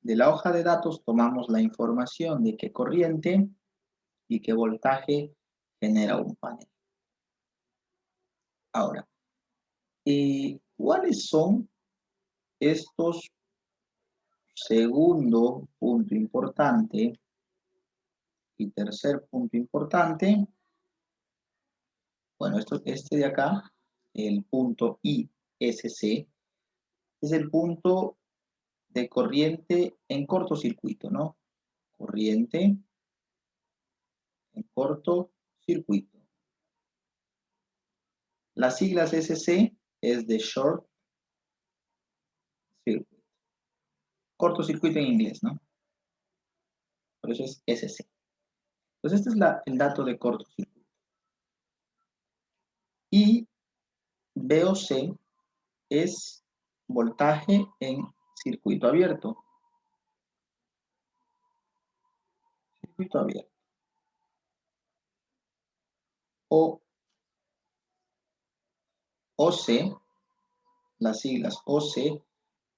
De la hoja de datos tomamos la información de qué corriente y qué voltaje genera un panel. Ahora, ¿cuáles son estos segundo punto importante y tercer punto importante? Bueno, este de acá, el punto ISC, es el punto de corriente en cortocircuito, ¿no? Corriente en cortocircuito. Las siglas SC es de short circuit. Cortocircuito en inglés, ¿no? Por eso es SC. Entonces, este es el dato de cortocircuito. Y VOC es voltaje en circuito abierto. Circuito abierto. O OC, las siglas OC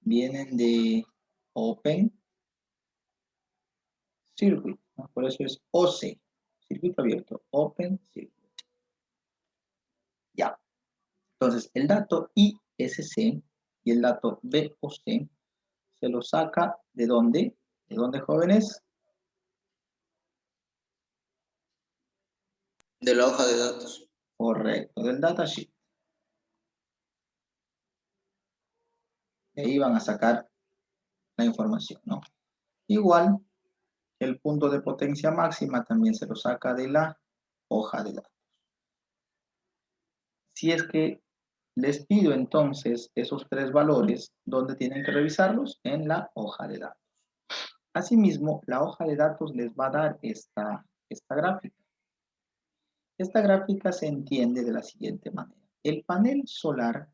vienen de Open Circuit, ¿no? Por eso es OC, circuito abierto, Open Circuit. Ya. Entonces, el dato ISC y el dato VOC se lo saca ¿de dónde? ¿De dónde, jóvenes? De la hoja de datos. Correcto, del datasheet. De ahí van a sacar la información, ¿no? Igual, el punto de potencia máxima también se lo saca de la hoja de datos. Si es que les pido entonces esos tres valores, ¿dónde tienen que revisarlos? En la hoja de datos. Asimismo, la hoja de datos les va a dar esta gráfica. Esta gráfica se entiende de la siguiente manera. El panel solar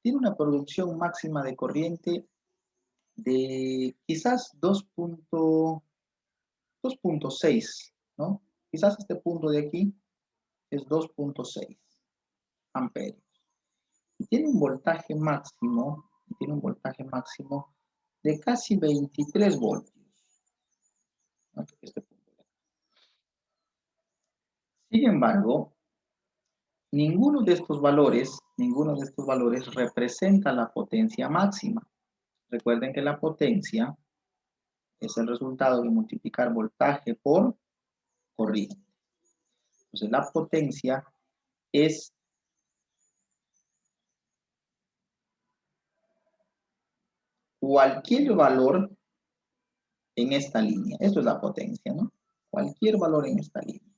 tiene una producción máxima de corriente de quizás 2.6, ¿no? Quizás este punto de aquí es 2.6 amperios. Y tiene un voltaje máximo, de casi 23 voltios. ¿No? Este punto de aquí. Sin embargo, ninguno de estos valores representa la potencia máxima. Recuerden que la potencia es el resultado de multiplicar voltaje por corriente. Entonces, la potencia es cualquier valor en esta línea. Esto es la potencia, ¿no? Cualquier valor en esta línea.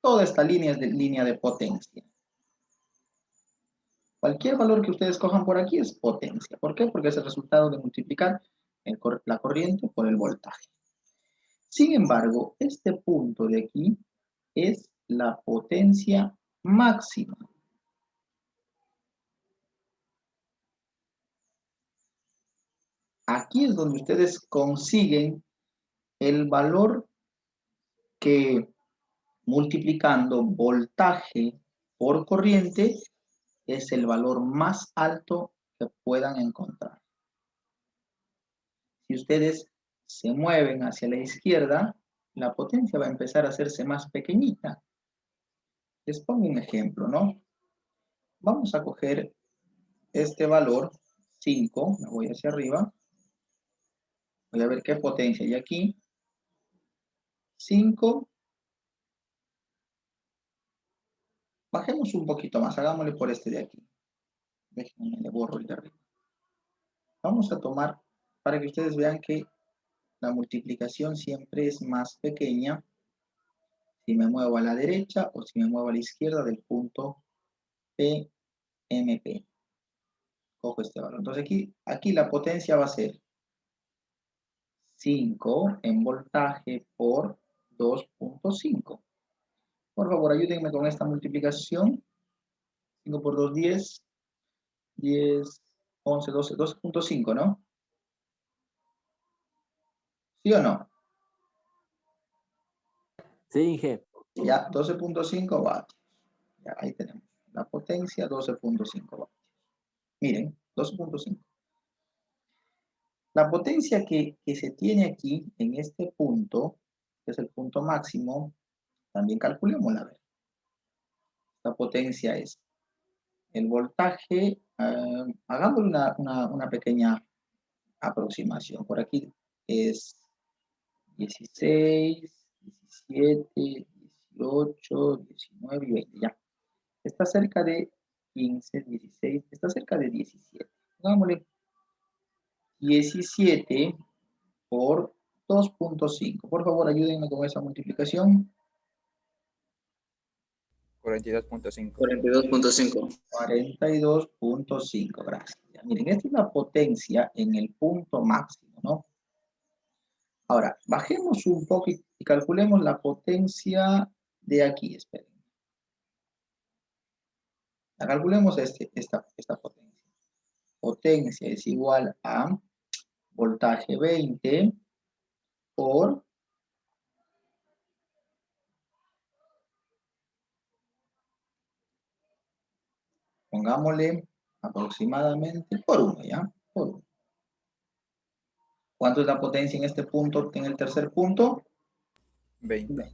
Toda esta línea es de línea de potencia. Cualquier valor que ustedes cojan por aquí es potencia. ¿Por qué? Porque es el resultado de multiplicar la corriente por el voltaje. Sin embargo, este punto de aquí es la potencia máxima. Aquí es donde ustedes consiguen el valor que multiplicando voltaje por corriente es el valor más alto que puedan encontrar. Si ustedes se mueven hacia la izquierda, la potencia va a empezar a hacerse más pequeñita. Les pongo un ejemplo, ¿no? Vamos a coger este valor, 5, me voy hacia arriba. Voy a ver qué potencia hay aquí. 5. Bajemos un poquito más, hagámosle por este de aquí. Déjenme, le borro el de arriba. Vamos a tomar, para que ustedes vean que la multiplicación siempre es más pequeña si me muevo a la derecha o si me muevo a la izquierda del punto PMP. Cojo este valor. Entonces aquí la potencia va a ser 5 en voltaje por 2.5. Por favor, ayúdenme con esta multiplicación. 5 por 2, 10. 10, 11, 12, 12.5, ¿no? ¿Sí o no? Sí, Inge. Ya, 12.5 vatios. Ya, ahí tenemos. La potencia, 12.5 vatios. Miren, 12.5. La potencia que se tiene aquí en este punto, que es el punto máximo, también calculémosla. A ver. La potencia es el voltaje, hagámosle una pequeña aproximación. Por aquí es 16, 17, 18, 19 y 20. Ya. Está cerca de 15, 16, está cerca de 17. Hagámosle 17 por 2.5. Por favor, ayúdenme con esa multiplicación. 42.5. 42.5. 42.5, gracias. Ya, miren, esta es la potencia en el punto máximo, ¿no? Ahora, bajemos un poco y calculemos la potencia de aquí, esperen. La calculemos esta potencia. Potencia es igual a voltaje 20 por pongámosle aproximadamente por 1, ¿ya? Por 1. ¿Cuánto es la potencia en este punto, en el tercer punto? 20.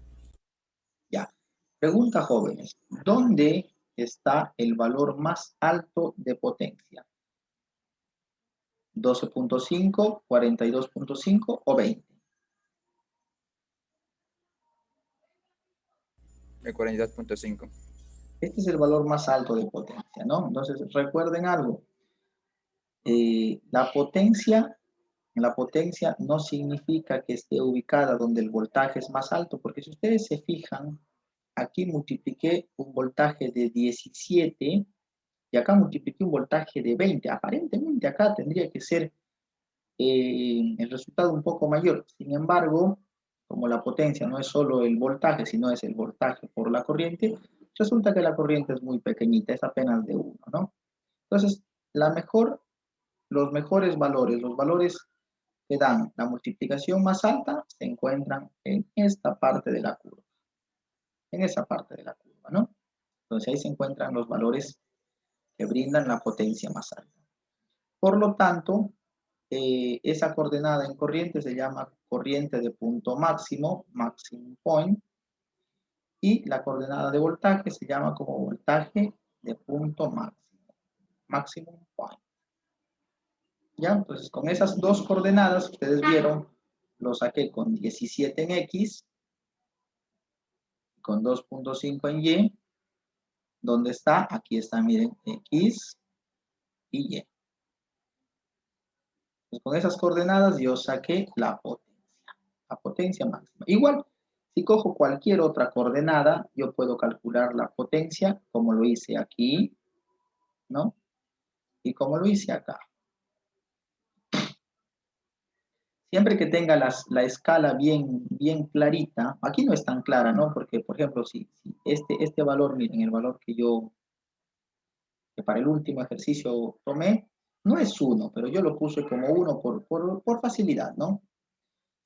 Ya. Pregunta, jóvenes, ¿dónde está el valor más alto de potencia? ¿12.5, 42.5 o 20? El 42.5. Este es el valor más alto de potencia, ¿no? Entonces, recuerden algo. La potencia no significa que esté ubicada donde el voltaje es más alto, porque si ustedes se fijan, aquí multipliqué un voltaje de 17 y acá multipliqué un voltaje de 20. Aparentemente acá tendría que ser el resultado un poco mayor. Sin embargo, como la potencia no es solo el voltaje, sino es el voltaje por la corriente, resulta que la corriente es muy pequeñita, es apenas de 1, ¿no? Entonces, los mejores valores, los valores que dan la multiplicación más alta, se encuentran en esta parte de la curva, en esa parte de la curva, ¿no? Entonces ahí se encuentran los valores que brindan la potencia más alta. Por lo tanto, esa coordenada en corriente se llama corriente de punto máximo, maximum point, y la coordenada de voltaje se llama como voltaje de punto máximo, maximum point. ¿Ya? Entonces, con esas dos coordenadas, ustedes vieron, lo saqué con 17 en X, con 2.5 en Y. ¿Dónde está? Aquí está, miren, X y Y. Entonces, con esas coordenadas yo saqué la potencia máxima. Igual, si cojo cualquier otra coordenada, yo puedo calcular la potencia como lo hice aquí, ¿no? Y como lo hice acá. Siempre que tenga la escala bien clarita, aquí no es tan clara, ¿no? Porque, por ejemplo, si este valor, miren, el valor que para el último ejercicio tomé, no es 1, pero yo lo puse como 1 por facilidad, ¿no?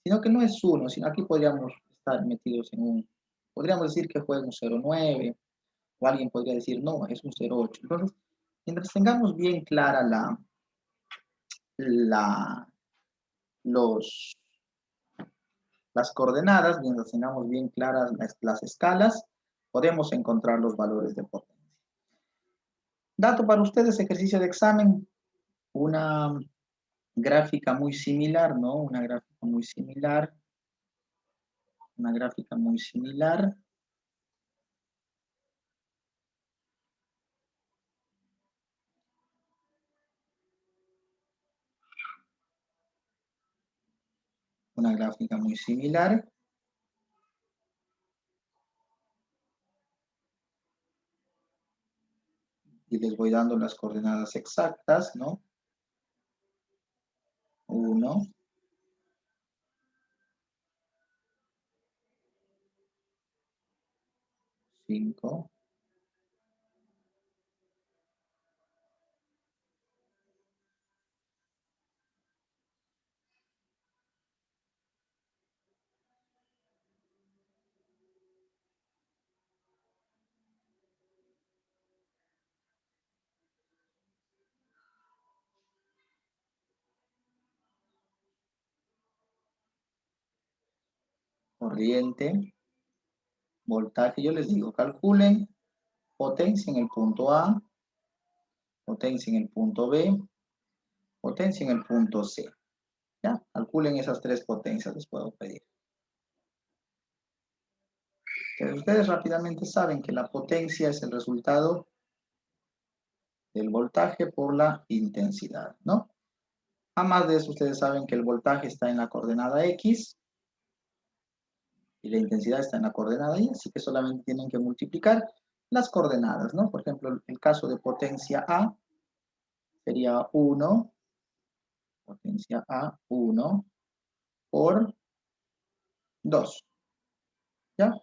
Sino que no es 1, sino aquí podríamos estar metidos podríamos decir que fue un 0,9, o alguien podría decir, no, es un 0,8. Entonces, mientras tengamos bien clara la, los, las coordenadas, mientras tengamos bien claras las escalas, podemos encontrar los valores de potencia. Dato para ustedes, ejercicio de examen, una gráfica muy similar, ¿no? Una gráfica muy similar. Una gráfica muy similar. Una gráfica muy similar. Y les voy dando las coordenadas exactas, ¿no? 1, 5, corriente, voltaje. Yo les digo, calculen potencia en el punto A, potencia en el punto B, potencia en el punto C. ¿Ya? Calculen esas tres potencias, les puedo pedir. Entonces, ustedes rápidamente saben que la potencia es el resultado del voltaje por la intensidad, ¿no? Además de eso, ustedes saben que el voltaje está en la coordenada X y la intensidad está en la coordenada Y, así que solamente tienen que multiplicar las coordenadas, ¿no? Por ejemplo, el caso de potencia A sería 1, potencia A, 1 por 2, ¿ya?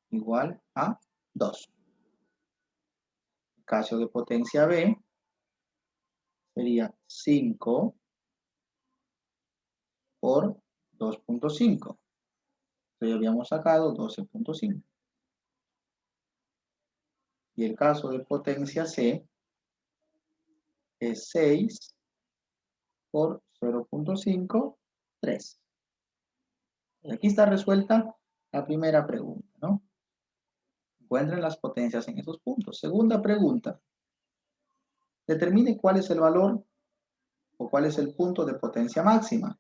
Igual a 2. El caso de potencia B sería 5 por 2.5. Entonces habíamos sacado 12.5. Y el caso de potencia C es 6 por 0.5, 3. Y aquí está resuelta la primera pregunta, ¿no? Encuentren las potencias en esos puntos. Segunda pregunta. Determine cuál es el valor o cuál es el punto de potencia máxima.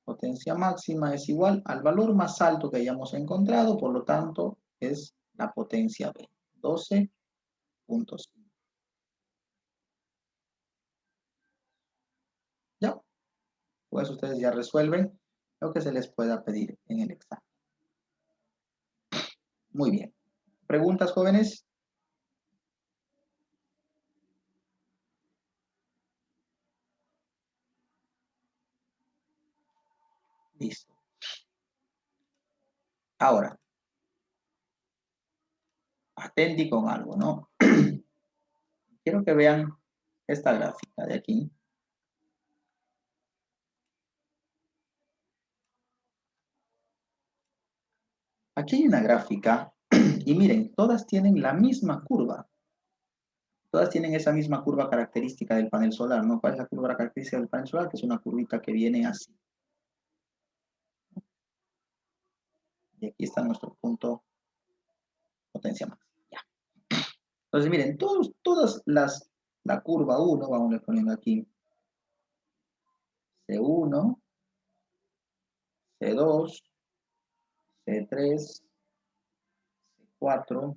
Potencia máxima es igual al valor más alto que hayamos encontrado, por lo tanto es la potencia B, 12.5. ¿Ya? Pues ustedes ya resuelven lo que se les pueda pedir en el examen. Muy bien. ¿Preguntas, jóvenes? Listo. Ahora, atenti con algo, ¿no? Quiero que vean esta gráfica de aquí. Aquí hay una gráfica y miren, todas tienen la misma curva. Todas tienen esa misma curva característica del panel solar, ¿no? ¿Cuál es la curva característica del panel solar? Que es una curvita que viene así. Y aquí está nuestro punto potencia máxima. Ya. Entonces, miren, la curva 1, vamos a poniendo aquí, C1, C2, C3, C4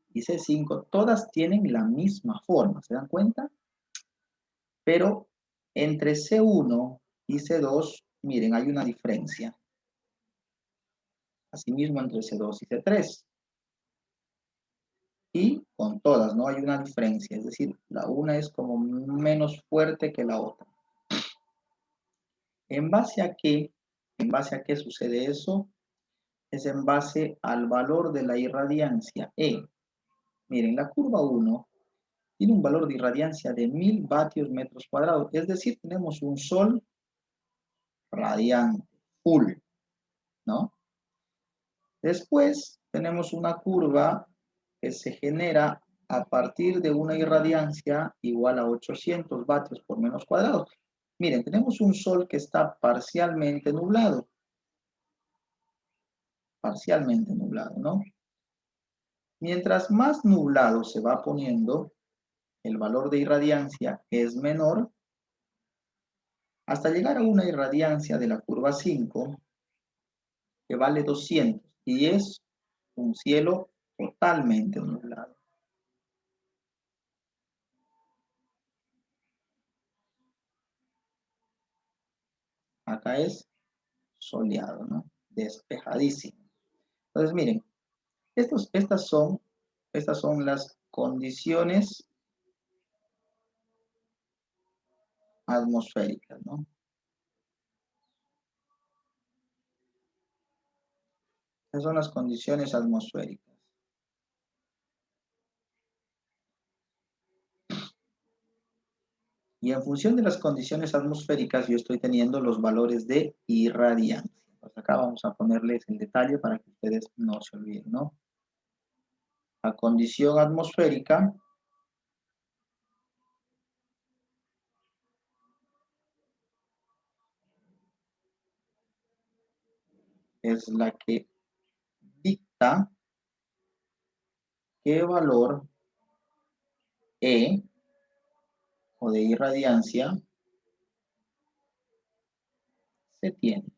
y C5, todas tienen la misma forma, ¿se dan cuenta? Pero entre C1 y C2, miren, hay una diferencia. Asimismo, entre C2 y C3. Y con todas, ¿no? Hay una diferencia, es decir, la una es como menos fuerte que la otra. ¿En base a qué? ¿En base a qué sucede eso? Es en base al valor de la irradiancia E. Miren, la curva 1 tiene un valor de irradiancia de 1000 vatios metros cuadrados, es decir, tenemos un sol radiante, full, ¿no? Después tenemos una curva que se genera a partir de una irradiancia igual a 800 vatios por metros cuadrados. Miren, tenemos un sol que está parcialmente nublado, ¿no? Mientras más nublado se va poniendo, el valor de irradiancia es menor, hasta llegar a una irradiancia de la curva 5, que vale 200, y es un cielo totalmente nublado. Acá es soleado, ¿no? Despejadísimo. Entonces, miren, estas son las condiciones atmosféricas, ¿no? Estas son las condiciones atmosféricas. Y en función de las condiciones atmosféricas, yo estoy teniendo los valores de irradiancia. Pues acá vamos a ponerles el detalle para que ustedes no se olviden, ¿no? La condición atmosférica es la que dicta qué valor E o de irradiancia se tiene.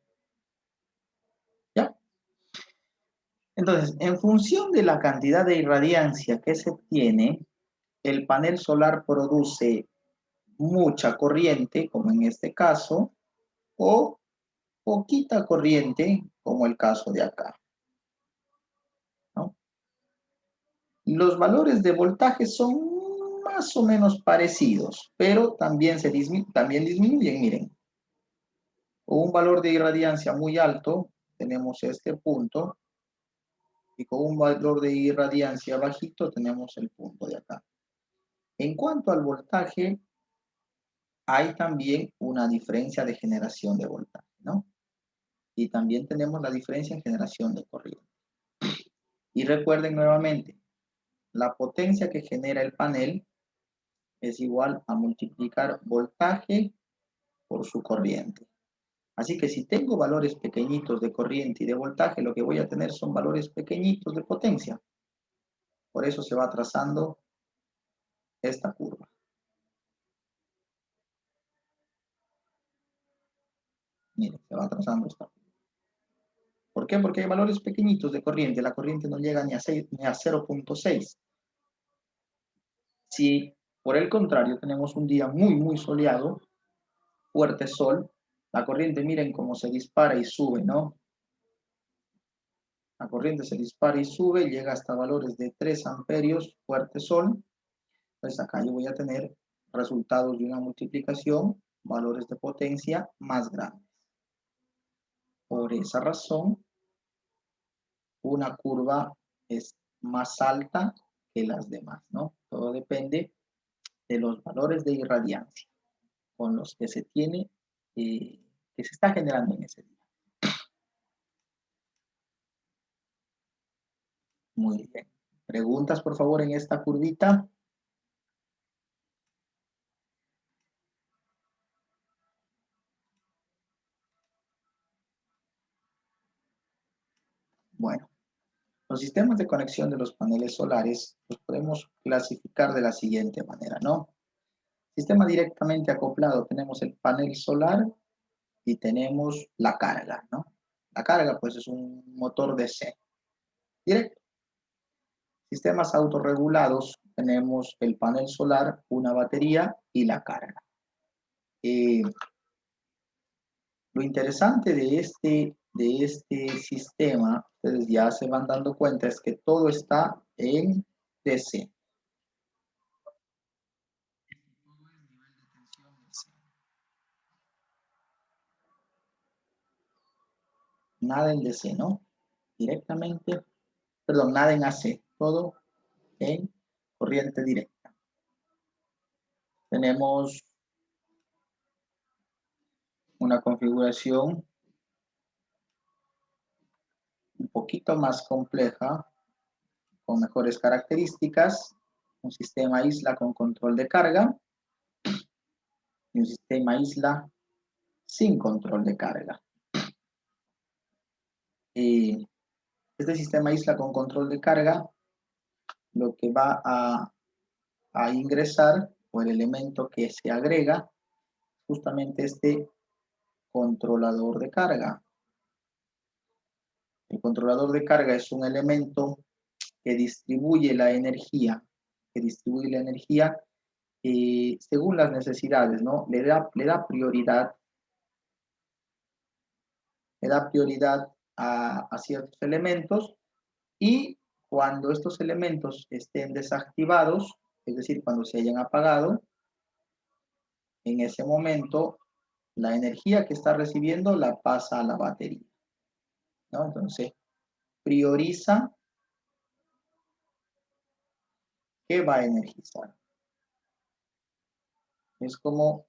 ¿Ya? Entonces, en función de la cantidad de irradiancia que se tiene, el panel solar produce mucha corriente, como en este caso, o poquita corriente, como el caso de acá, ¿no? Los valores de voltaje son más o menos parecidos, pero también disminuyen, miren. Con un valor de irradiancia muy alto, tenemos este punto, y con un valor de irradiancia bajito, tenemos el punto de acá. En cuanto al voltaje, hay también una diferencia de generación de voltaje, ¿no? Y también tenemos la diferencia en generación de corriente. Y recuerden nuevamente, la potencia que genera el panel es igual a multiplicar voltaje por su corriente. Así que si tengo valores pequeñitos de corriente y de voltaje, lo que voy a tener son valores pequeñitos de potencia. Por eso se va trazando esta curva. Miren, se va trazando esta curva. ¿Por qué? Porque hay valores pequeñitos de corriente. La corriente no llega ni a 0.6. Si por el contrario tenemos un día muy soleado, fuerte sol, la corriente miren cómo se dispara y sube, ¿no? La corriente se dispara y sube, llega hasta valores de 3 amperios, fuerte sol. Pues acá yo voy a tener resultados de una multiplicación, valores de potencia más grandes. Por esa razón, una curva es más alta que las demás, ¿no? Todo depende de los valores de irradiancia con los que se tiene, que se está generando en ese día. Muy bien. ¿Preguntas, por favor, en esta curvita? Bueno, los sistemas de conexión de los paneles solares los podemos clasificar de la siguiente manera, ¿no? Sistema directamente acoplado, tenemos el panel solar y tenemos la carga, ¿no? La carga, pues, es un motor DC directo. Sistemas autorregulados, tenemos el panel solar, una batería y la carga. Lo interesante de este sistema, ustedes ya se van dando cuenta, es que todo está en DC. Nada en DC, ¿no? Directamente, perdón, nada en AC, todo en corriente directa. Tenemos una configuración un poquito más compleja, con mejores características, un sistema isla con control de carga y un sistema isla sin control de carga. Este sistema isla con control de carga, lo que va a ingresar, o el elemento que se agrega, justamente este controlador de carga. El controlador de carga es un elemento que distribuye la energía, según las necesidades, ¿no? Le da prioridad a ciertos elementos, y cuando estos elementos estén desactivados, es decir, cuando se hayan apagado, en ese momento la energía que está recibiendo la pasa a la batería, ¿no? Entonces, prioriza qué va a energizar. Es como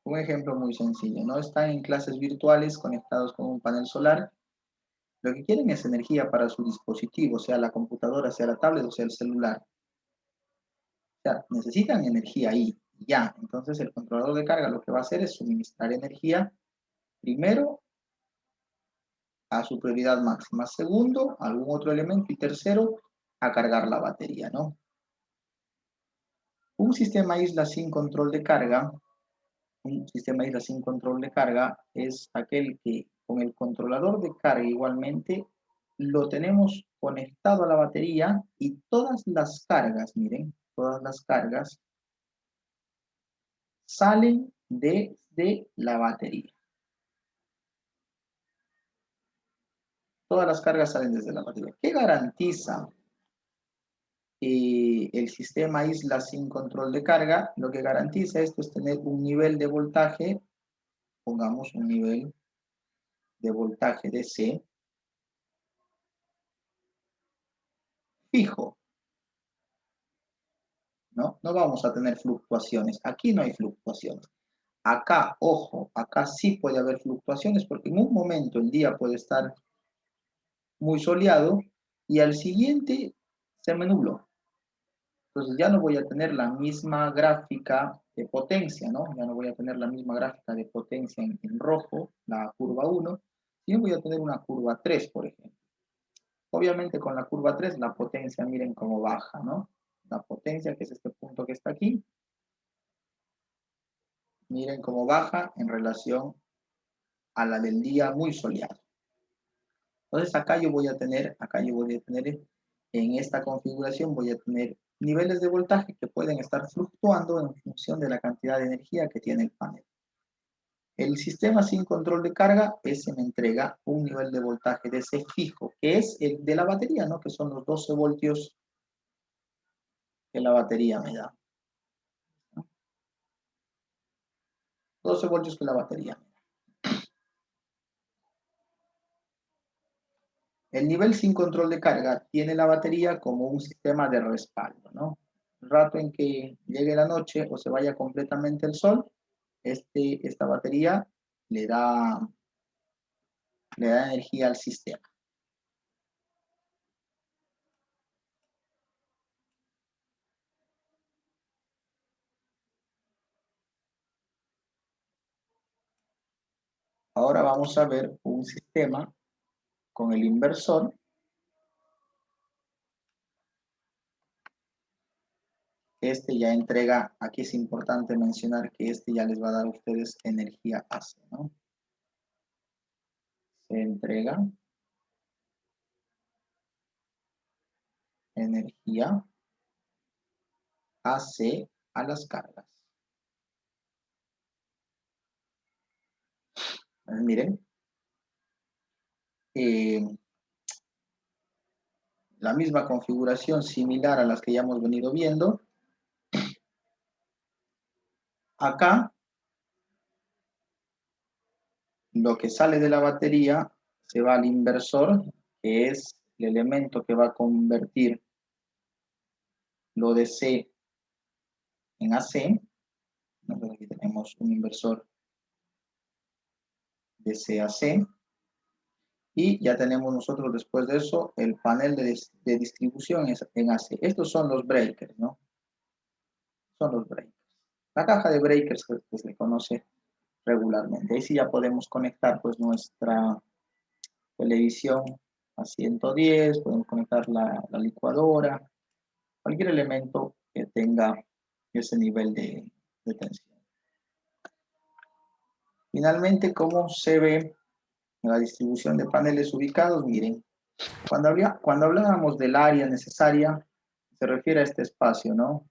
un ejemplo muy sencillo, ¿no? Están en clases virtuales conectados con un panel solar. Lo que quieren es energía para su dispositivo, sea la computadora, sea la tablet o sea el celular. O sea, necesitan energía ahí, ya. Entonces el controlador de carga lo que va a hacer es suministrar energía primero a su prioridad máxima. Segundo, algún otro elemento. Y tercero, a cargar la batería, ¿no? Un sistema isla sin control de carga, un sistema isla sin control de carga es aquel que con el controlador de carga igualmente lo tenemos conectado a la batería y todas las cargas, miren, todas las cargas salen desde la batería. Todas las cargas salen desde la batería. ¿Qué garantiza el sistema isla sin control de carga? Lo que garantiza esto es tener un nivel de voltaje, pongamos un nivel de voltaje DC fijo, ¿no? No vamos a tener fluctuaciones. Aquí no hay fluctuaciones. Acá, ojo, acá sí puede haber fluctuaciones porque en un momento el día puede estar muy soleado y al siguiente se me nubló. Entonces ya no voy a tener la misma gráfica de potencia, ¿no? Ya no voy a tener la misma gráfica de potencia en rojo, la curva 1, sino voy a tener una curva 3, por ejemplo. Obviamente con la curva 3 la potencia, miren cómo baja, ¿no? La potencia, que es este punto que está aquí, miren cómo baja en relación a la del día muy soleado. Entonces acá yo voy a tener, en esta configuración voy a tener niveles de voltaje que pueden estar fluctuando en función de la cantidad de energía que tiene el panel. El sistema sin control de carga, ese me entrega un nivel de voltaje de ese fijo, que es el de la batería, ¿no? Que son los 12 voltios que la batería me da. 12 voltios que la batería me da. El nivel sin control de carga tiene la batería como un sistema de respaldo, ¿no? El rato en que llegue la noche o se vaya completamente el sol, esta batería le da energía al sistema. Ahora vamos a ver un sistema con el inversor. Este ya entrega, aquí es importante mencionar que este ya les va a dar a ustedes energía AC, ¿no? Se entrega energía AC a las cargas. Miren, la misma configuración similar a las que ya hemos venido viendo. Acá, lo que sale de la batería se va al inversor, que es el elemento que va a convertir lo de C en AC. Entonces aquí tenemos un inversor de C a C. Y ya tenemos nosotros después de eso el panel de distribución en AC. Estos son los breakers, ¿no? Son los breakers. La caja de breakers que se conoce regularmente. Ahí sí ya podemos conectar pues nuestra televisión a 110, podemos conectar la licuadora, cualquier elemento que tenga ese nivel de tensión. Finalmente, ¿cómo se ve la distribución de paneles ubicados? Miren, cuando hablábamos del área necesaria, se refiere a este espacio, ¿no?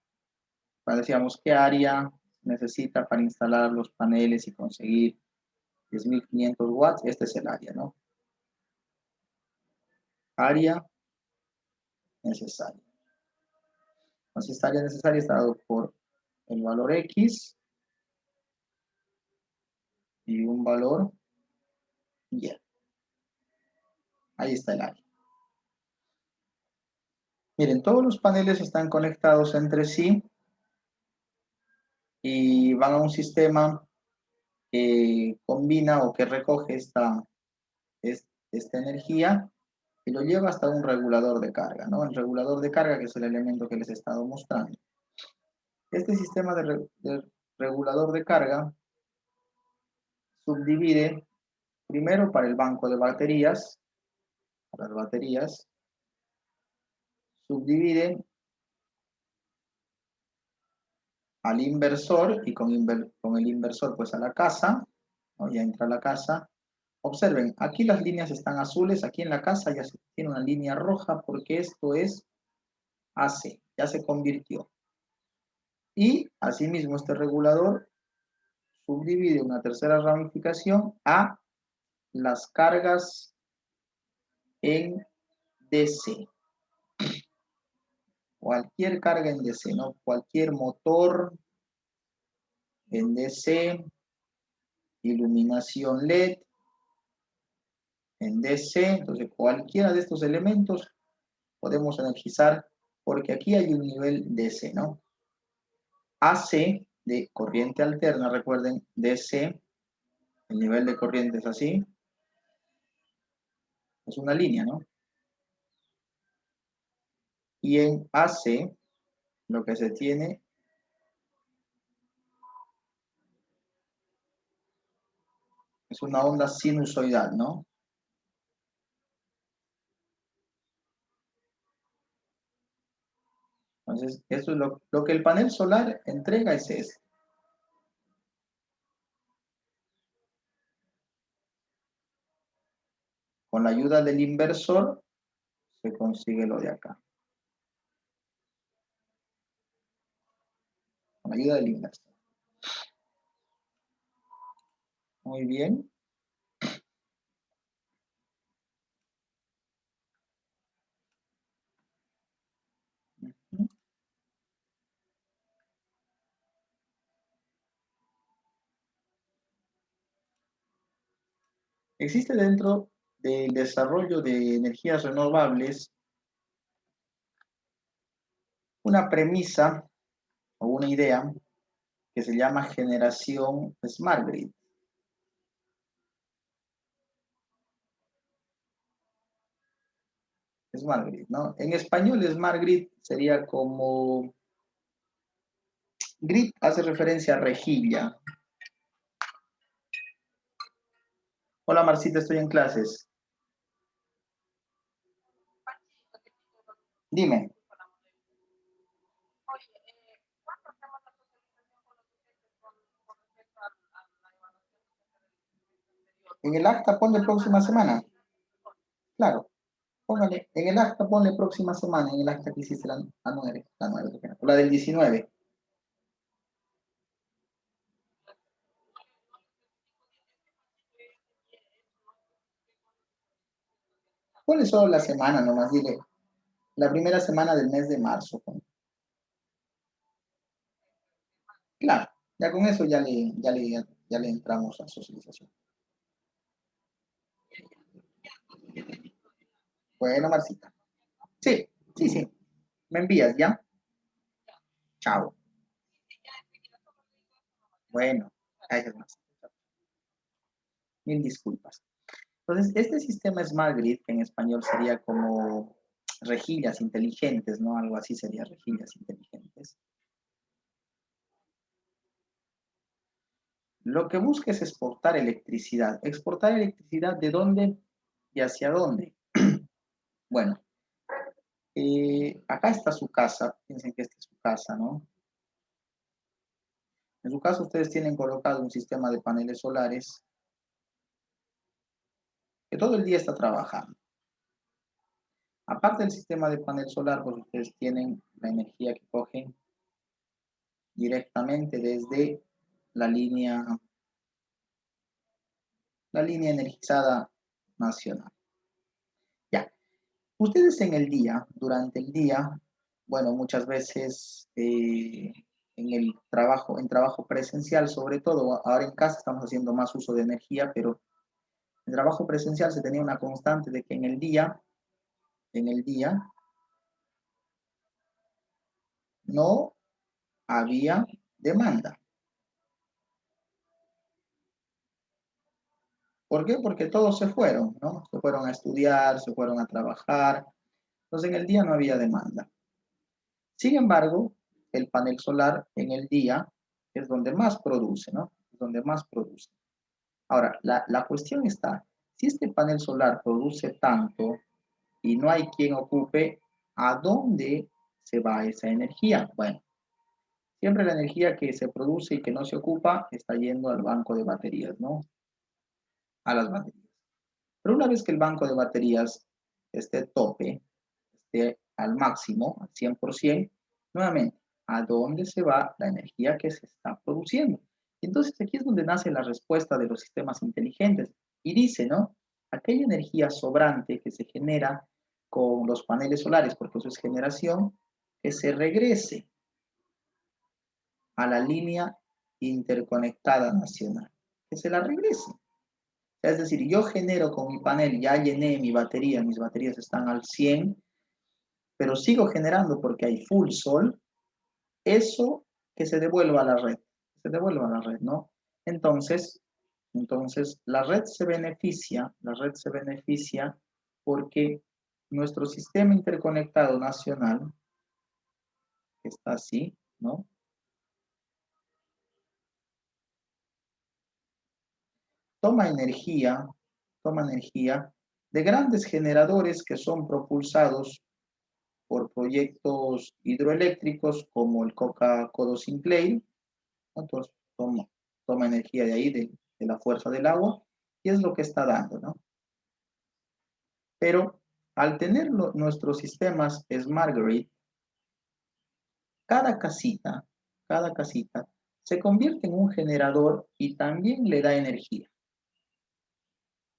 Cuando decíamos qué área necesita para instalar los paneles y conseguir 10.500 watts, este es el área, ¿no? Área necesaria. Entonces, esta área necesaria está dado por el valor X y un valor Y. Ahí está el área. Miren, todos los paneles están conectados entre sí y van a un sistema que combina o que recoge esta energía y lo lleva hasta un regulador de carga, ¿no? El regulador de carga, que es el elemento que les he estado mostrando. Este sistema de regulador de carga subdivide Primero para el banco de baterías, para las baterías, subdividen al inversor y con el inversor pues a la casa, ¿no? Ya entra a la casa. Observen, aquí las líneas están azules, aquí en la casa ya se tiene una línea roja porque esto es AC, ya se convirtió. Y asimismo este regulador subdivide una tercera ramificación a las cargas en DC. Cualquier carga en DC, ¿no? Cualquier motor en DC, iluminación LED en DC, entonces cualquiera de estos elementos podemos energizar porque aquí hay un nivel DC, ¿no? AC de corriente alterna, recuerden, DC, el nivel de corriente es así, es una línea, ¿no? Y en AC lo que se tiene es una onda sinusoidal, ¿no? Entonces, eso es lo que el panel solar entrega es esto. Con la ayuda del inversor se consigue lo de acá. Con la ayuda del inversor. Muy bien. Existe dentro del desarrollo de energías renovables una premisa o una idea que se llama generación Smart Grid. Smart Grid, ¿no? En español, Smart Grid sería como... Grid hace referencia a rejilla. Hola, Marcita, estoy en clases. Dime. En el acta ponle próxima semana. Claro. Póngale, en el acta ponle próxima semana, en el acta que hiciste la 9, la del 19. Ponle solo la semana nomás, dile. La primera semana del mes de marzo. Claro, ya con eso ya le entramos a socialización. Bueno, Marcita. Sí, sí, sí. ¿Me envías ya? Chao. Bueno, gracias más. Mil disculpas. Entonces, este sistema Smart Grid, que en español sería como rejillas inteligentes, ¿no? Algo así sería rejillas inteligentes. Lo que busca es exportar electricidad. ¿Exportar electricidad de dónde y hacia dónde? Bueno, acá está su casa. Piensen que esta es su casa, ¿no? En su caso, ustedes tienen colocado un sistema de paneles solares que todo el día está trabajando. Aparte del sistema de panel solar, pues ustedes tienen la energía que cogen directamente desde la línea energizada nacional. Ya. Ustedes en el día, durante el día, bueno, muchas veces en trabajo presencial, sobre todo, ahora en casa estamos haciendo más uso de energía, pero en trabajo presencial se tenía una constante de que en el día, no había demanda. ¿Por qué? Porque todos se fueron, ¿no? Se fueron a estudiar, se fueron a trabajar. Entonces en el día no había demanda. Sin embargo, el panel solar en el día es donde más produce, ¿no? Es donde más produce. Ahora, la cuestión está, si este panel solar produce tanto y no hay quien ocupe, ¿a dónde se va esa energía? Bueno, siempre la energía que se produce y que no se ocupa está yendo al banco de baterías, ¿no? A las baterías. Pero una vez que el banco de baterías esté tope, esté al máximo, al 100%, nuevamente, ¿a dónde se va la energía que se está produciendo? Entonces aquí es donde nace la respuesta de los sistemas inteligentes y dice, ¿no? Aquella energía sobrante que se genera con los paneles solares, porque eso es generación, que se regrese a la línea interconectada nacional, que se la regrese. Es decir, yo genero con mi panel, ya llené mi batería, mis baterías están al 100, pero sigo generando porque hay full sol, eso que se devuelva a la red, se devuelva a la red, ¿no? Entonces, entonces la red se beneficia porque nuestro sistema interconectado nacional, que está así, ¿no? Toma energía, toma energía de grandes generadores que son propulsados por proyectos hidroeléctricos como el Coca-Codo Sinclair, ¿no? Entonces toma energía de ahí, de la fuerza del agua, y es lo que está dando, ¿no? Pero al tener nuestros sistemas Smart Grid, cada casita, cada casita se convierte en un generador y también le da energía.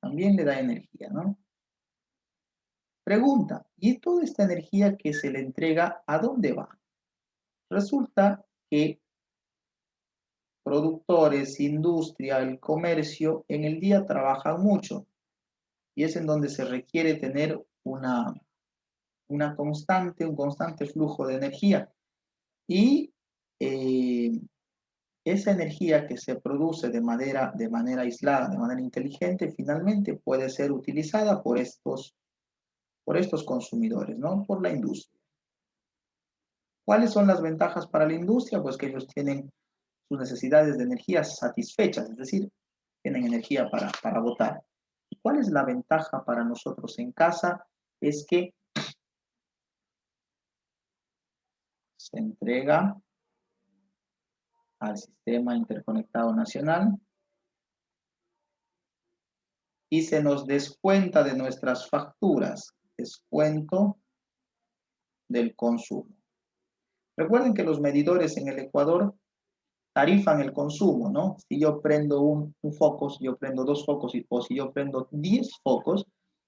También le da energía, ¿no? Pregunta, ¿y toda esta energía que se le entrega, a dónde va? Resulta que productores, industria, el comercio, en el día trabajan mucho y es en donde se requiere tener un constante flujo de energía. Y eh, esa energía que se produce de manera aislada, de manera inteligente, finalmente puede ser utilizada por estos consumidores, ¿no? Por la industria. ¿Cuáles son las ventajas para la industria? Pues que ellos tienen sus necesidades de energía satisfechas, es decir, tienen energía para votar. ¿Y cuál es la ventaja para nosotros en casa? Es que se entrega al sistema interconectado nacional y se nos descuenta de nuestras facturas, descuento del consumo. Recuerden que los medidores en el Ecuador tarifan el consumo, ¿no? Si yo prendo un foco, si yo prendo dos focos o si yo prendo 10 focos,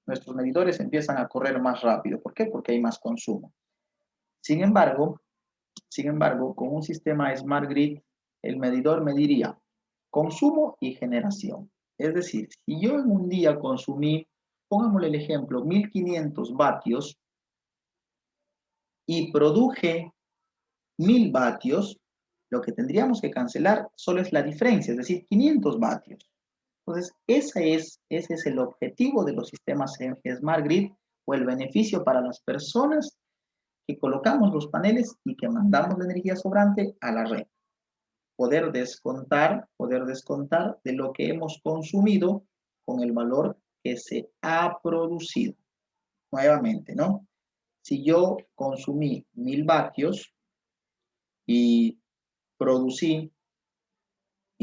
nuestros medidores empiezan a correr más rápido. ¿Por qué? Porque hay más consumo. Sin embargo, con un sistema Smart Grid, el medidor mediría consumo y generación. Es decir, si yo en un día consumí, pongámosle el ejemplo, 1500 vatios y produje 1000 vatios, lo que tendríamos que cancelar solo es la diferencia, es decir, 500 vatios. Entonces, ese es el objetivo de los sistemas Smart Grid o el beneficio para las personas que colocamos los paneles y que mandamos la energía sobrante a la red. Poder descontar de lo que hemos consumido con el valor que se ha producido. Nuevamente, ¿no? Si yo consumí 1000 vatios y producí,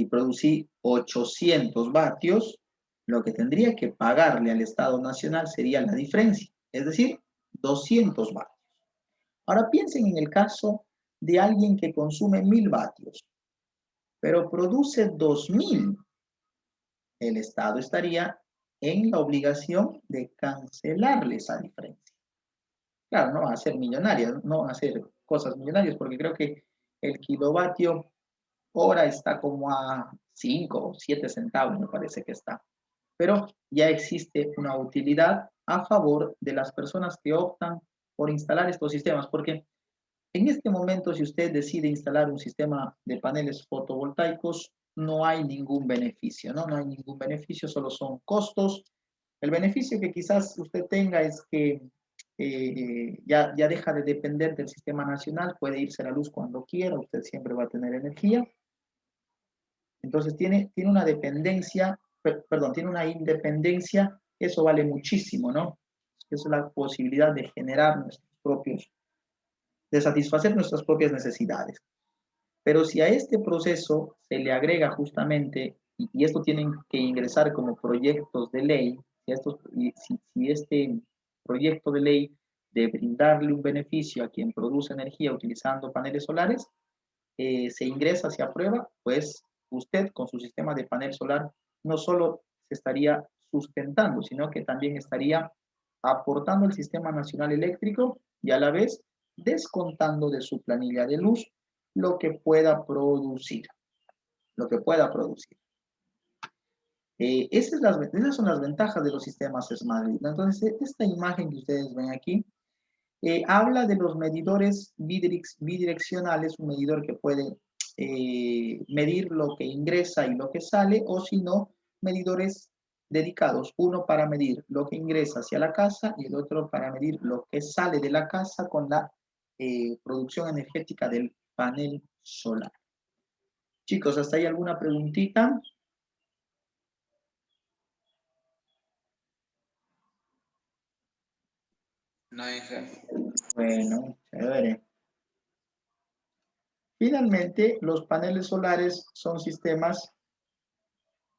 producí 800 vatios, lo que tendría que pagarle al Estado Nacional sería la diferencia, es decir, 200 vatios. Ahora piensen en el caso de alguien que consume 1000 vatios, pero produce 2000. El Estado estaría en la obligación de cancelarle esa diferencia. Claro, no van a ser millonarias, no van a hacer cosas millonarias, porque creo que el kilovatio hora está como a 5 o 7 centavos, me parece que está. Pero ya existe una utilidad a favor de las personas que optan por instalar estos sistemas, porque en este momento, si usted decide instalar un sistema de paneles fotovoltaicos, no hay ningún beneficio, ¿no? No hay ningún beneficio, solo son costos. El beneficio que quizás usted tenga es que ya deja de depender del sistema nacional, puede irse a la luz cuando quiera, usted siempre va a tener energía. Entonces tiene una dependencia perdón, tiene una independencia, eso vale muchísimo, ¿no? Eso es la posibilidad de generar nuestros propios, de satisfacer nuestras propias necesidades. Pero si a este proceso se le agrega justamente, y esto tienen que ingresar como proyectos de ley, si este proyecto de ley de brindarle un beneficio a quien produce energía utilizando paneles solares, se ingresa, se aprueba, pues usted con su sistema de panel solar no solo se estaría sustentando, sino que también estaría aportando al sistema nacional eléctrico y a la vez descontando de su planilla de luz lo que pueda producir, lo que pueda producir. Esas son las ventajas de los sistemas Smart Grid. Entonces, esta imagen que ustedes ven aquí habla de los medidores bidireccionales, un medidor que puede medir lo que ingresa y lo que sale, o si no, medidores dedicados, uno para medir lo que ingresa hacia la casa y el otro para medir lo que sale de la casa con la producción energética del panel solar. Chicos, ¿hasta ahí alguna preguntita? No, Inge. Bueno, chévere. Finalmente, los paneles solares son sistemas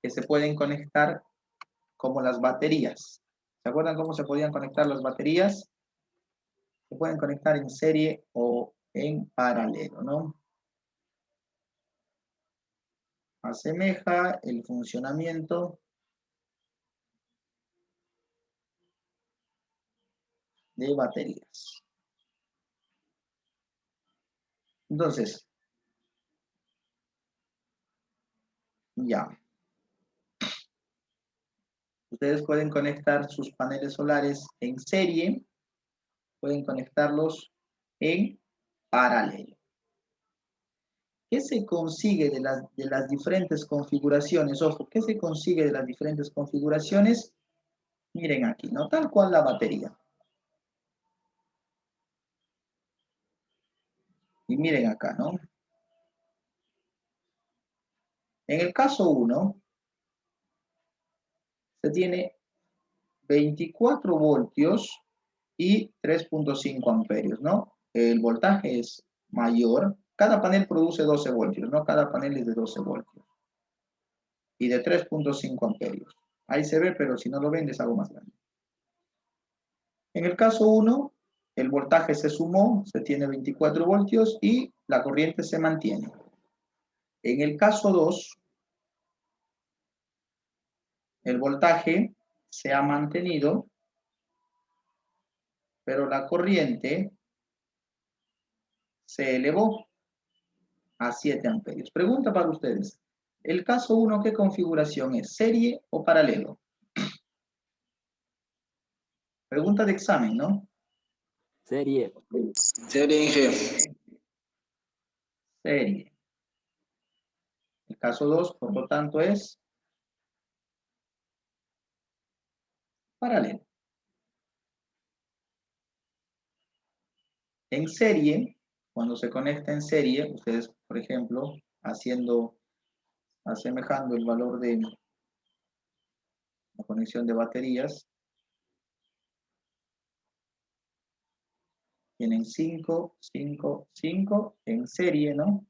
que se pueden conectar como las baterías. ¿Se acuerdan cómo se podían conectar las baterías? Se pueden conectar en serie o en paralelo, ¿no? Asemeja el funcionamiento de baterías. Entonces, ya. Ustedes pueden conectar sus paneles solares en serie, pueden conectarlos en paralelo. ¿Qué se consigue de las diferentes configuraciones? Ojo, ¿qué se consigue de las diferentes configuraciones? Miren aquí, ¿no? Tal cual la batería. Y miren acá, ¿no? En el caso 1, se tiene 24 voltios y 3.5 amperios, ¿no? El voltaje es mayor. Cada panel produce 12 voltios, ¿no? Cada panel es de 12 voltios. Y de 3.5 amperios. Ahí se ve, pero si no lo ven, les hago más grande. En el caso 1, el voltaje se sumó, se tiene 24 voltios y la corriente se mantiene. En el caso 2, el voltaje se ha mantenido, pero la corriente se elevó a 7 amperios. Pregunta para ustedes. El caso 1, ¿qué configuración es? ¿Serie o paralelo? Pregunta de examen, ¿no? Serie. Serie, Inge. Serie. El caso 2, por lo tanto, es paralelo. En serie, cuando se conecta en serie, ustedes, por ejemplo, asemejando el valor de la conexión de baterías, tienen 5, 5, 5 en serie, ¿no?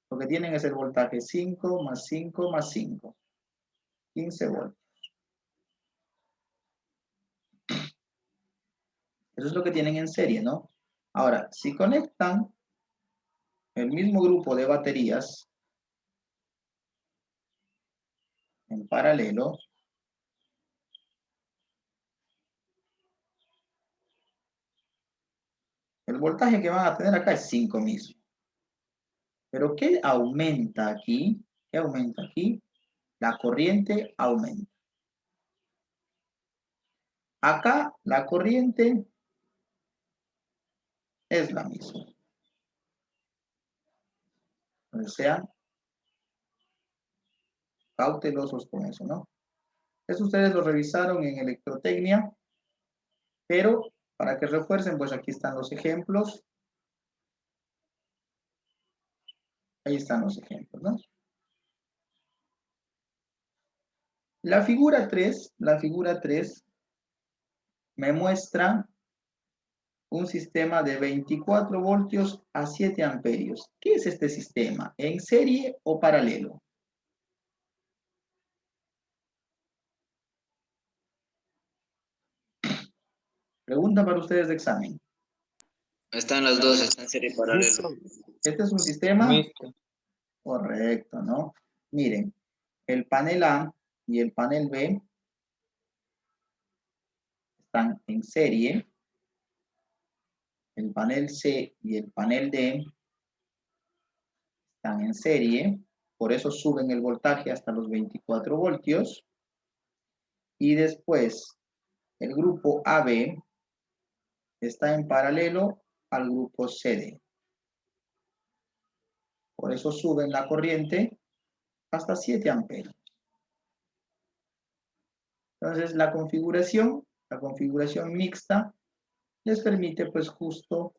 Lo que tienen es el voltaje 5 más 5 más 5, 15 voltios. Eso es lo que tienen en serie, ¿no? Ahora, si conectan el mismo grupo de baterías en paralelo, el voltaje que van a tener acá es 5 mismo. Pero ¿qué aumenta aquí? ¿Qué aumenta aquí? La corriente aumenta. Acá la corriente es la misma. O sea, cautelosos con eso, ¿no? Eso ustedes lo revisaron en electrotecnia, pero para que refuercen, pues aquí están los ejemplos. Ahí están los ejemplos, ¿no? La figura 3 me muestra un sistema de 24 voltios a 7 amperios. ¿Qué es este sistema? ¿En serie o paralelo? Pregunta para ustedes de examen. Están las dos, está en serie paralelo. ¿Este es un sistema? Mixto. Correcto, ¿no? Miren, el panel A y el panel B están en serie. El panel C y el panel D están en serie. Por eso suben el voltaje hasta los 24 voltios. Y después, el grupo AB está en paralelo al grupo CD. Por eso suben la corriente hasta 7 amperios. Entonces, la configuración mixta les permite pues justo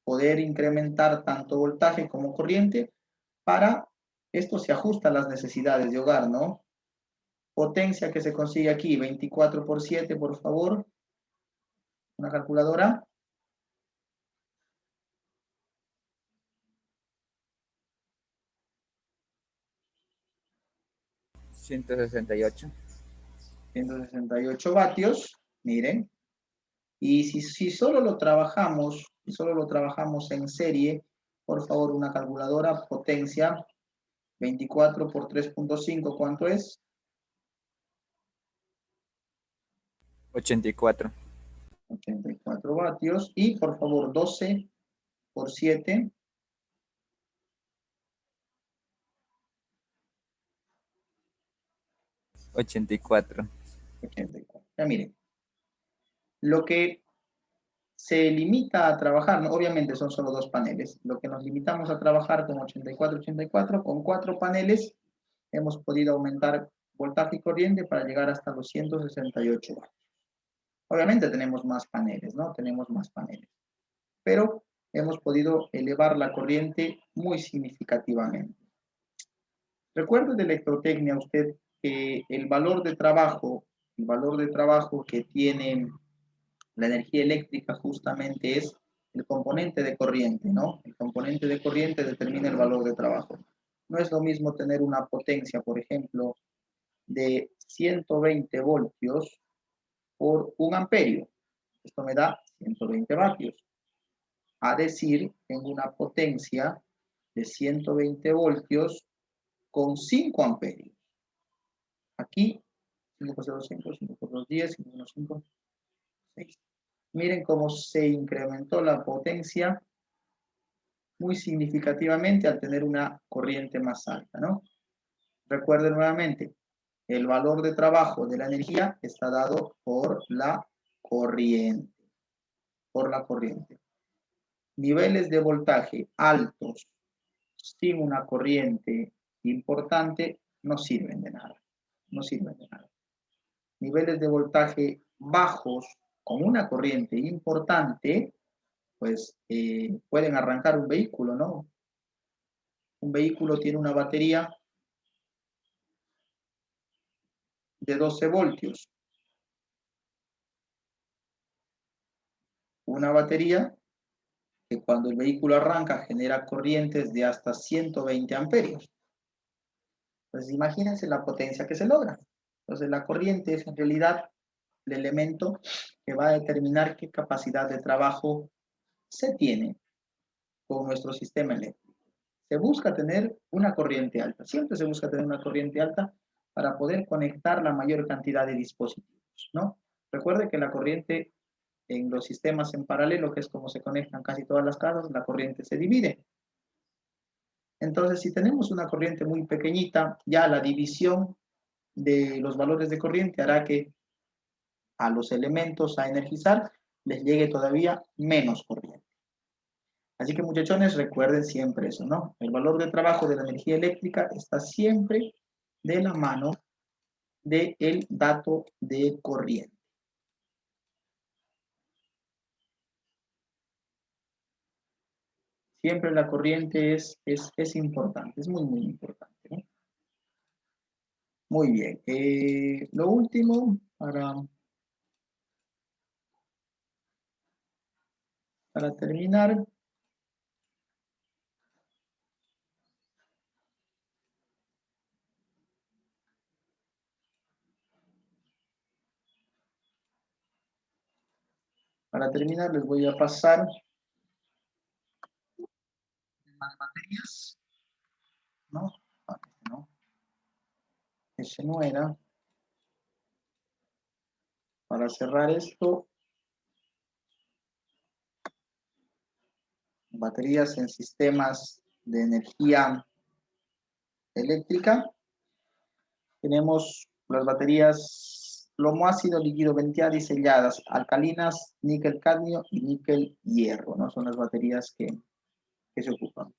poder incrementar tanto voltaje como corriente. Para esto se ajusta a las necesidades de hogar, ¿no? Potencia que se consigue aquí, 24 por 7, por favor. Una calculadora. 168. 168 vatios, miren. Y si solo lo trabajamos en serie, por favor, una calculadora, potencia, 24 por 3.5, ¿cuánto es? 84. 84 vatios. Y por favor, 12 por 7. 84. 84. Ya miren. Lo que se limita a trabajar, ¿no? Obviamente son solo dos paneles. Lo que nos limitamos a trabajar con 84, con 4 paneles, hemos podido aumentar voltaje y corriente para llegar hasta los 168 vatios. Obviamente tenemos más paneles, ¿no? Tenemos más paneles. Pero hemos podido elevar la corriente muy significativamente. Recuerde de electrotecnia usted que el valor de trabajo que tiene la energía eléctrica justamente es el componente de corriente, ¿no? El componente de corriente determina el valor de trabajo. No es lo mismo tener una potencia, por ejemplo, de 120 voltios por 1 amperio. Esto me da 120 vatios. A decir, tengo una potencia de 120 voltios con 5 amperios. Aquí, 5 por 0, 5, 5 por 2, 10, 5 por 1, 5, 6. Miren cómo se incrementó la potencia muy significativamente al tener una corriente más alta, ¿no? Recuerden nuevamente, el valor de trabajo de la energía está dado por la corriente. Niveles de voltaje altos sin una corriente importante no sirven de nada. No sirven de nada. Niveles de voltaje bajos con una corriente importante, pues pueden arrancar un vehículo, ¿no? Un vehículo tiene una batería de 12 voltios. Una batería que cuando el vehículo arranca genera corrientes de hasta 120 amperios. Pues imagínense la potencia que se logra. Entonces la corriente es en realidad el elemento que va a determinar qué capacidad de trabajo se tiene con nuestro sistema eléctrico. Se busca tener una corriente alta, siempre se busca tener una corriente alta para poder conectar la mayor cantidad de dispositivos, ¿no? Recuerde que la corriente en los sistemas en paralelo, que es como se conectan casi todas las casas, la corriente se divide. Entonces, si tenemos una corriente muy pequeñita, ya la división de los valores de corriente hará que a los elementos a energizar les llegue todavía menos corriente. Así que muchachones, recuerden siempre eso, ¿no? El valor de trabajo de la energía eléctrica está siempre de la mano del dato de corriente. Siempre la corriente es importante, es muy, muy importante, ¿no? Muy bien. Lo último, para terminar, les voy a pasar las baterías, ¿no? No, ese no era. Para cerrar esto, baterías en sistemas de energía eléctrica. Tenemos las baterías plomo ácido, líquido venteado y selladas, alcalinas, níquel cadmio y níquel hierro, ¿no? Son las baterías que se ocupan.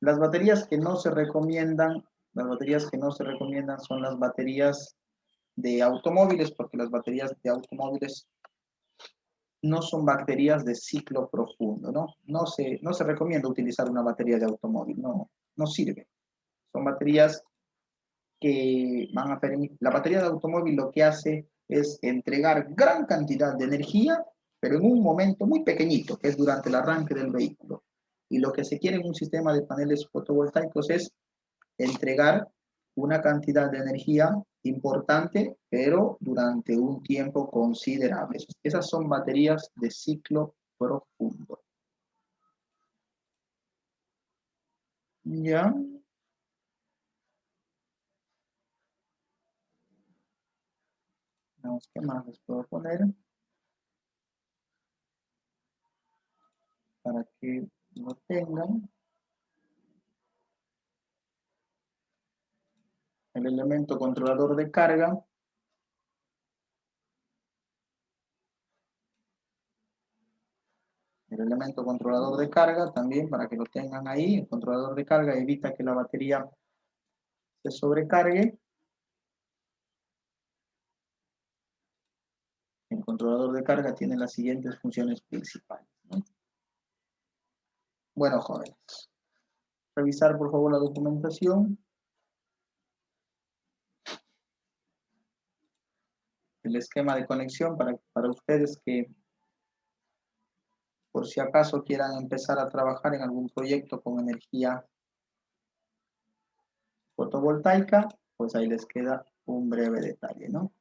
Las baterías que no se recomiendan, son las baterías de automóviles, porque las baterías de automóviles no son baterías de ciclo profundo, ¿no? No se recomienda utilizar una batería de automóvil, no sirve. Son baterías que van a permitir, la batería de automóvil lo que hace es entregar gran cantidad de energía, pero en un momento muy pequeñito, que es durante el arranque del vehículo. Y lo que se quiere en un sistema de paneles fotovoltaicos es entregar una cantidad de energía importante, pero durante un tiempo considerable. Esas son baterías de ciclo profundo. ¿Ya? Veamos qué más les puedo poner para que lo tengan. El elemento controlador de carga. El elemento controlador de carga también para que lo tengan ahí. El controlador de carga evita que la batería se sobrecargue. El controlador de carga tiene las siguientes funciones principales, ¿no? Bueno, jóvenes, revisar por favor la documentación. El esquema de conexión para ustedes que por si acaso quieran empezar a trabajar en algún proyecto con energía fotovoltaica, pues ahí les queda un breve detalle, ¿no?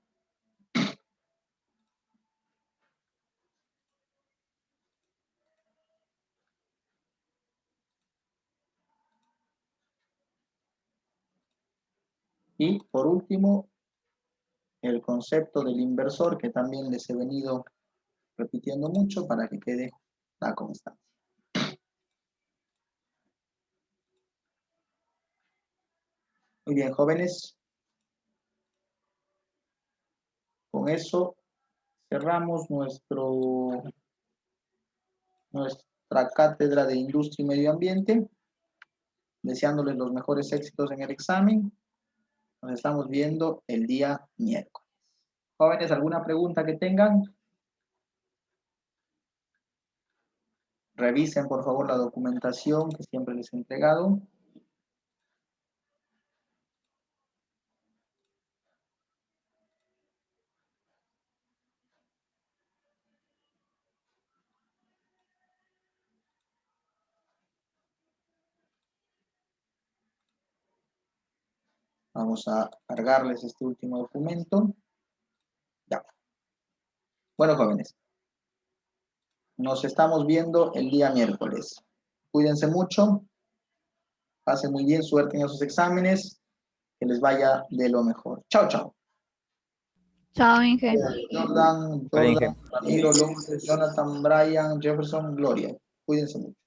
Y por último, el concepto del inversor, que también les he venido repitiendo mucho para que quede la constancia. Muy bien, jóvenes. Con eso cerramos nuestra cátedra de Industria y Medio Ambiente, deseándoles los mejores éxitos en el examen. Nos estamos viendo el día miércoles. Jóvenes, ¿alguna pregunta que tengan? Revisen por favor la documentación que siempre les he entregado. Vamos a cargarles este último documento. Ya. Bueno, jóvenes, nos estamos viendo el día miércoles. Cuídense mucho. Pasen muy bien, suerte en esos exámenes. Que les vaya de lo mejor. Chao, chao. Chao, Inge. Jordan, Hola, Inge. Ramiro, López, Jonathan, Brian, Jefferson, Gloria. Cuídense mucho.